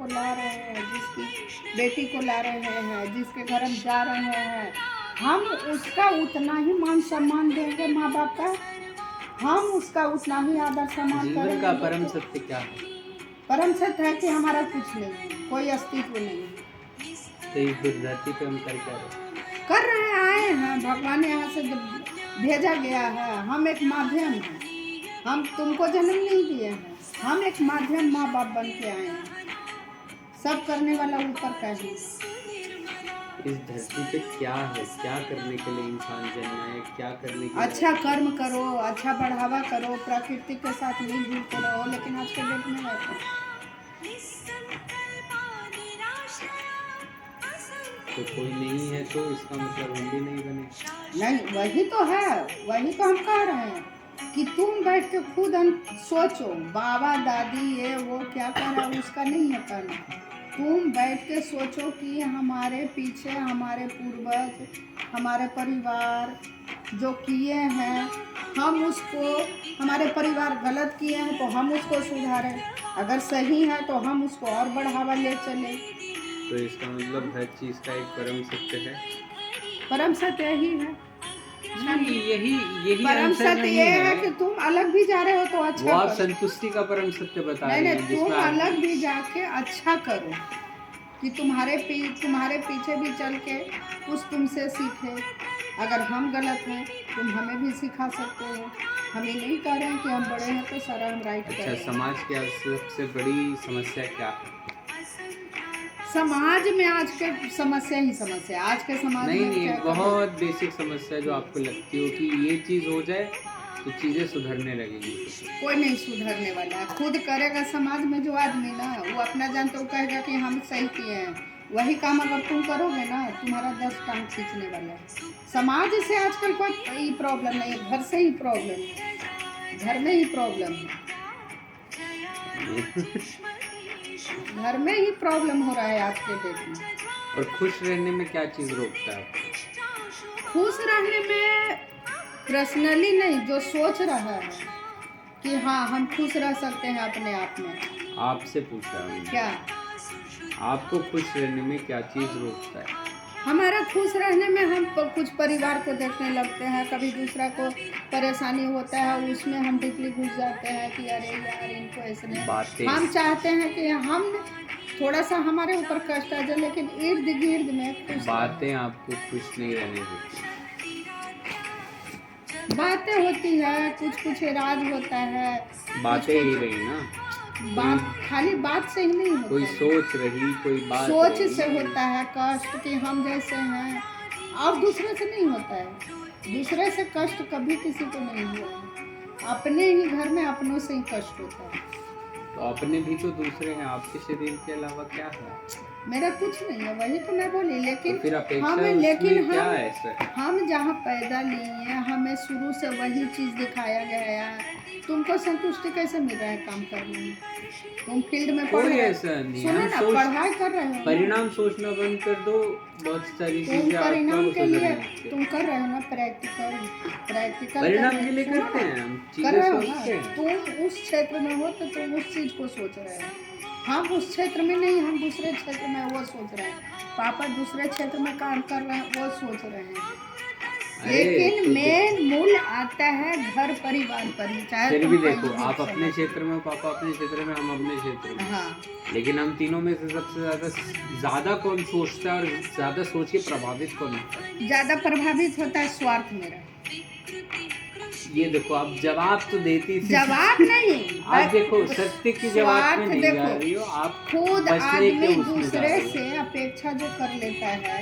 को ला रहे हैं, जिसकी बेटी को ला रहे हैं, जिसके घर हम जा रहे हैं, हम उसका उतना ही मान सम्मान देंगे माँ बाप का, हम उसका उतना ही आदर सम्मान जीवन करेंगे। का परम सत्य क्या है? परम सत्य है कि हमारा कुछ नहीं, कोई अस्तित्व नहीं। तो इस धरती पे हम कर क्या रहे? कर रहे हैं, आए हैं, भगवान यहाँ से भेजा गया है, हम एक माध्यम हैं, हम तुमको जन्म नहीं दिए हैं, हम एक माध्यम माँ बाप बन के आए हैं। सब करने वाला ऊपर का ही। इस धरती पे क्या है, क्या करने के लिए इंसान जन्मा है, क्या करने के लिए? अच्छा कर्म करो, अच्छा बढ़ावा करो, प्रकृति के साथ मिलजुल के रहो, लेकिन आज के डेट में रहते हैं। तो कोई नहीं है तो इसका मतलब हम भी नहीं बने। नहीं, वही तो है, वही तो हम कह रहे हैं कि तुम बैठ के खुद सोचो, बाबा दादी ये वो क्या कह रहा है उसका नहीं है करना। तुम बैठ के सोचो कि हमारे पीछे हमारे पूर्वज, हमारे परिवार जो किए हैं, हम उसको, हमारे परिवार गलत किए हैं तो हम उसको सुधारें, अगर सही है तो हम उसको और बढ़ावा ले चले। तो इसका मतलब हर चीज का एक परम सत्य है। परम सत्य यही है, नहीं, यही परम आंसर सत्य नहीं ये है कि तुम अलग भी जा रहे हो तो अच्छा वो आप करो। संतुष्टि का परम सत्य बता नहीं रहे हैं, नहीं, जिसमें तुम आप अलग भी जाके अच्छा करो कि तुम्हारे पीछे भी चल के कुछ तुमसे सीखे। अगर हम गलत हैं तुम हमें भी सिखा सकते हो। हम ये नहीं कह रहे हैं कि हम बड़े हैं तो सारा हम राइट अच्छा, करें। समाज की सबसे बड़ी समस्या क्या है? समाज में आज के समस्या ही समस्या, आज के समाज नहीं में नहीं, क्या बहुत बेसिक समस्या जो आपको लगती हो कि ये चीज हो जाए तो चीजें सुधरने लगेंगी। कोई नहीं सुधरने वाला है। खुद करेगा समाज में जो आदमी ना, वो अपना जानते वो कहेगा कि हम सही किए हैं, वही काम अगर तुम करोगे ना, तुम्हारा 10 टांग खींचने वाला है। समाज से आजकल कोई प्रॉब्लम नहीं है, घर से ही प्रॉब्लम है, घर में ही प्रॉब्लम है, घर में ही प्रॉब्लम हो रहा है आज के डेट में। और खुश रहने में क्या चीज रोकता है? खुश रहने में पर्सनली नहीं, जो सोच रहा है कि हाँ हम खुश रह सकते हैं अपने आप में। आपसे पूछ रहा हूँ, क्या आपको खुश रहने में क्या चीज रोकता है? हमारा खुश रहने में हम कुछ परिवार को देखने लगते हैं, कभी दूसरा को परेशानी होता है उसमें हम डीपली घुस जाते हैं कि अरे यार इनको ऐसे नहीं। हम चाहते हैं कि हम थोड़ा सा हमारे ऊपर कष्ट आ जाए, लेकिन इर्द गिर्द में खुश बातें आपको खुश नहीं रहने देती। बातें होती है, कुछ राज होता है, बातें ही रही ना, बात खाली बात से ही नहीं होता, कोई सोच रही, कोई बात सोच रही। से होता है कष्ट कि हम जैसे हैं, और दूसरे से नहीं होता है। दूसरे से कष्ट कभी किसी को नहीं हुआ है, अपने ही घर में अपनों से ही कष्ट होता है। तो अपने भी तो दूसरे हैं, आपके शरीर के अलावा क्या है? मेरा कुछ नहीं है, वही तो मैं बोली, लेकिन तो फिर अपेक्षा हम क्या है सर? हम जहाँ पैदा लिए हैं हमें शुरू से वही चीज़ दिखाया गया है। तुमको संतुष्टि कैसे मिल रहा है काम करने में? तुम फील्ड में पढ़ रहे हो, सुनो ना, पढ़ाई कर रहे हो, परिणाम सोचना बंद कर दो, बहुत सारी तुम चीजें परिणाम के लिए तुम कर रहे हो ना, प्रैक्टिकल परिणाम के लिए करते हैं, हम कर रहे हो सोचते ना। हैं। तुम उस क्षेत्र में हो तो तुम उस चीज को सोच रहे हो, हम उस क्षेत्र में नहीं, हम दूसरे क्षेत्र में वो सोच रहे हैं। पापा दूसरे क्षेत्र में काम कर रहे हैं, वो सोच रहे हैं, लेकिन मेन मूल आता है घर परिवार पर ही। चाहे फिर भी देखो, आप अपने क्षेत्र में, पापा अपने क्षेत्र में, हम अपने क्षेत्र में, हाँ, लेकिन हम तीनों में से सबसे ज्यादा कौन सोचता है और ज्यादा सोच के प्रभावित कौन होता है? ज्यादा प्रभावित होता है स्वार्थ मेरा। ये देखो, आप जवाब तो देती थी, जवाब नहीं, आप देखो सत्य की जवाब में नहीं जा रही हो, आप खुद आदमी दूसरे से अपेक्षा जो कर लेता है,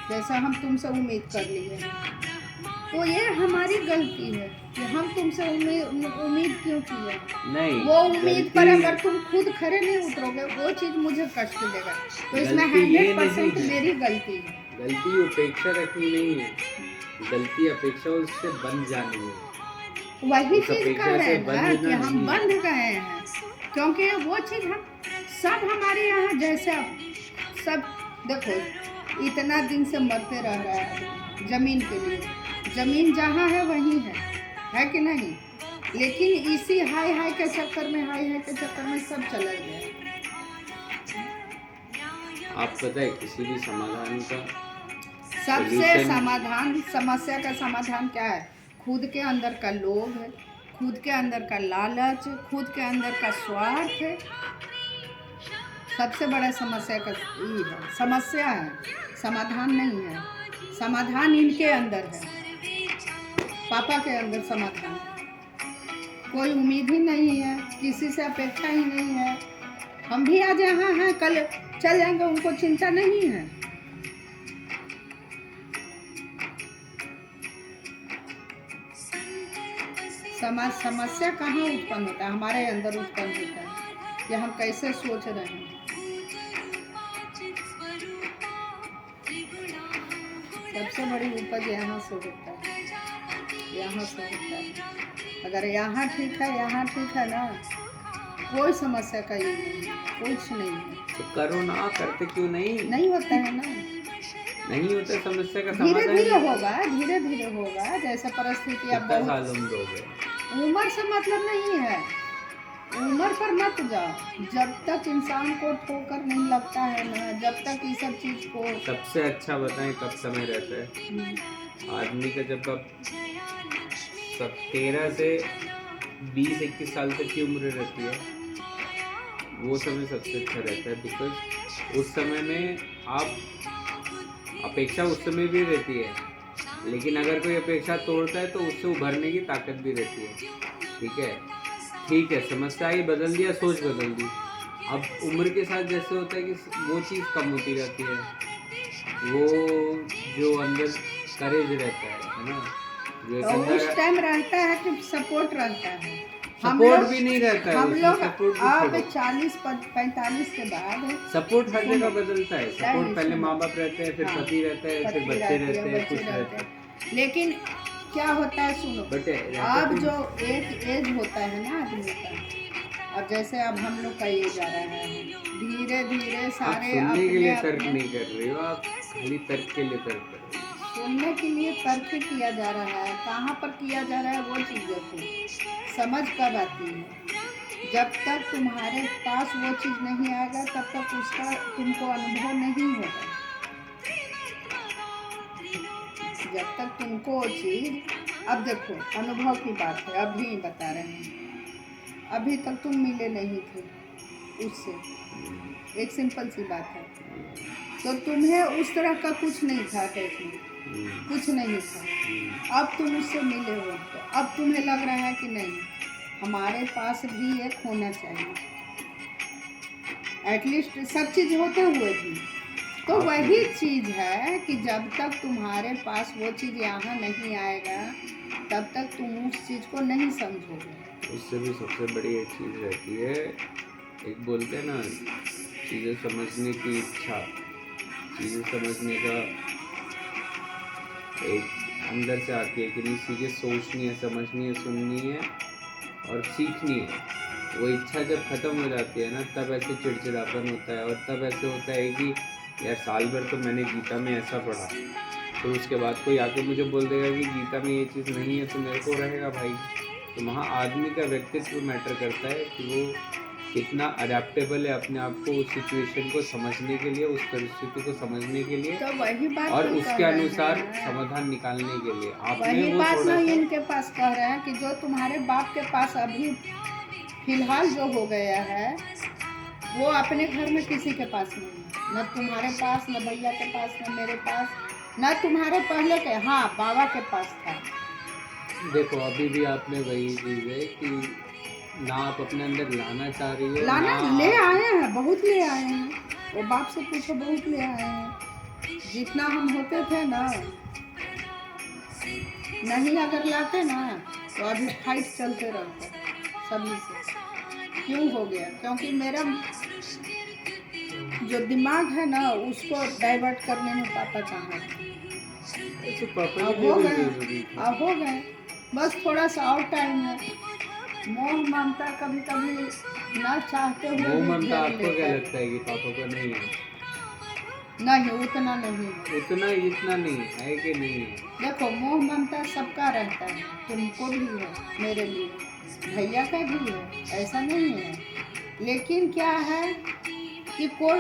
जैसा हम तुमसे उम्मीद कर लिए, तो ये हमारी गलती है कि हम तुमसे उम्मीद क्यों की है। नहीं, वो उम्मीद पर अगर तुम खुद खड़े नहीं उतरोगे, वो चीज मुझे कष्ट देगा, तो इसमें 100% मेरी गलती है। गलती उपेक्षा रखनी नहीं है, गलती अपेक्षा उससे बन जानी है। वही चीज कर रहे हैं ना कि हम बंध गए हैं, क्योंकि वो चीज हम सब हमारे यहाँ जैसे सब देखो इतना दिन से मरते रह रहा है जमीन के लिए, जमीन जहाँ है वहीं है कि नहीं? लेकिन इसी हाई के चक्कर में सब चला गया। आप पता है किसी भी समाधान का सबसे solution- समाधान, समस्या का समाधान क्या है? खुद के अंदर का लोभ है, खुद के अंदर का लालच, खुद के अंदर का स्वार्थ है। सबसे बड़ा समस्या का ये है, समस्या है, समाधान नहीं है। समाधान इनके अंदर है, पापा के अंदर समाधान है। कोई उम्मीद ही नहीं है, किसी से अपेक्षा ही नहीं है। हम भी आज यहाँ हैं, कल चल जाएंगे, उनको चिंता नहीं है। समस्या कहाँ उत्पन्न होता है? हमारे अंदर उत्पन्न होता है कि हम कैसे सोच रहे हैं। सबसे बड़ी उपज यहाँ से होता है, यहाँ से होता है। अगर यहाँ ठीक है, यहाँ ठीक है ना, कोई समस्या का ये नहीं है, कुछ नहीं है। तो करो ना, करते क्यों नहीं? नहीं होता है ना, नहीं होता समस्या का धीरे समाधान। धीरे होगा, धीरे धीरे होगा। जैसे परिस्थिति अब कितना साल उम्र हो गए? उम्र से मतलब नहीं है, उम्र पर मत जाओ। जब तक इंसान को ठोकर नहीं लगता है ना, जब तक ये सब चीज को। सबसे अच्छा बताएं कब समय रहता है आदमी का? जब आप 13 से 20-21 साल तक की उम्र रहती है, वो समय सबसे अच्छा रहता है। बिकॉज उस समय में आप अपेक्षा उस समय भी रहती है, लेकिन अगर कोई अपेक्षा तोड़ता है तो उससे उभरने की ताकत भी रहती है। ठीक है, समस्या ही बदल दिया, सोच बदल दी। अब उम्र के साथ जैसे होता है कि वो चीज़ कम होती जाती है, वो जो अंदर करेज रहता है ना, जो एक तो अंदर उस टाइम रहता है कि सपोर्ट रहता है। सपोर्ट भी नहीं रहता है, हम उसमें लोग सपोर्ट भी अब छोड़ो। 40-45 के बाद सपोर्ट हर जगह बदलता है। सपोर्ट पहले सुनो। माँ बाप रहते हैं, फिर हाँ, पति रहता है, फिर पति बच्चे रहते रहते हैं, कुछ बच्चे रहते हैं। हैं। लेकिन क्या होता है, सुनो, बट अब जो एक एज होता है ना आदमी का, अब जैसे अब हम लोग का एज आ रहा है, धीरे धीरे आप सारे सुनने के लिए तर्क अपने नहीं कर रहे हो, आप खाली तर्क के लिए तर्क कर रहे हो। सुनने के लिए तर्क किया जा रहा है। कहाँ पर किया जा रहा है वो चीज़ देखो। समझ कब आती है? जब तक तुम्हारे पास वो चीज़ नहीं आएगा, तब तक उसका तुमको अनुभव नहीं होगा। जब तक तुमको वो चीज़, अब देखो अनुभव की बात है, अभी बता रहे हैं, अभी तक तुम मिले नहीं थे उससे, एक सिंपल सी बात है। तो तुम्हें उस तरह का कुछ नहीं था, कुछ नहीं था। अब तुम उससे मिले हो, तो अब तुम्हें लग रहा है कि नहीं, हमारे पास भी एक होना चाहिए, एटलीस्ट सब चीज़ होते हुए भी। तो वही चीज़ है कि जब तक तुम्हारे पास वो चीज़ यहाँ नहीं आएगा, तब तक तुम उस चीज़ को नहीं समझोगे। उससे भी सबसे बड़ी एक चीज़ रहती है, एक बोलते हैं ना, चीज़ें समझने की इच्छा, चीज़ें समझने का एक अंदर से आती है कि नहीं, चीज़ें सोचनी है, समझनी है, सुननी है और सीखनी है। वो इच्छा जब ख़त्म हो जाती है ना, तब ऐसे चिड़चिड़ापन होता है। और तब ऐसे होता है कि यार साल भर तो मैंने गीता में ऐसा पढ़ा, फिर उसके बाद कोई आके मुझे बोल देगा कि गीता में ये चीज़ नहीं है, तो मेरे को रहेगा भाई। तो वहाँ आदमी का व्यक्तित्व मैटर करता है कि वो कितना अडेप्टेबल है अपने आप को उस सिचुएशन को समझने के लिए, उस परिस्थिति को समझने के लिए, तो वही बात और तो उसके कह रहे अनुसार हैं। समाधान निकालने के लिए। आपने वही वो बात थोड़ा ना सा इनके पास कह रहे हैं कि जो तुम्हारे बाप के पास अभी फिलहाल जो हो गया है, वो अपने घर में किसी के पास नहीं है, न तुम्हारे पास, न भैया के पास, न मेरे पास, न तुम्हारे पहले के, हाँ बाबा के पास था। देखो अभी भी आपने वही चीज़ है कि ना आप अपने अंदर लाना चाह रही हो, लाना ना ले आप- आए हैं, बहुत ले आए हैं। वो बाप से पूछो, बहुत ले आए हैं। जितना हम होते थे ना, नहीं अगर लाते ना, तो अभी फाइट चलते रहते सभी से। क्यों हो गया? क्योंकि मेरा जो दिमाग है ना, उसको डाइवर्ट करने में पापा कहाँ थे। तो पापा अब के हो लिए गए, भी जरूरी था। अब हो गए, बस थोड़ा सा और टाइम है। मोह ममता कभी कभी ना चाहते हुए मोह भी ममता घेर आपको लेता क्या है। लगता है कि पापा को नहीं है? नहीं, उतना नहीं है। उतना इतना नहीं है कि नहीं है? देखो मोह ममता सबका रहता है, तुमको भी है, मेरे लिए, भैया का भी है, ऐसा नहीं है। लेकिन क्या है कि कोई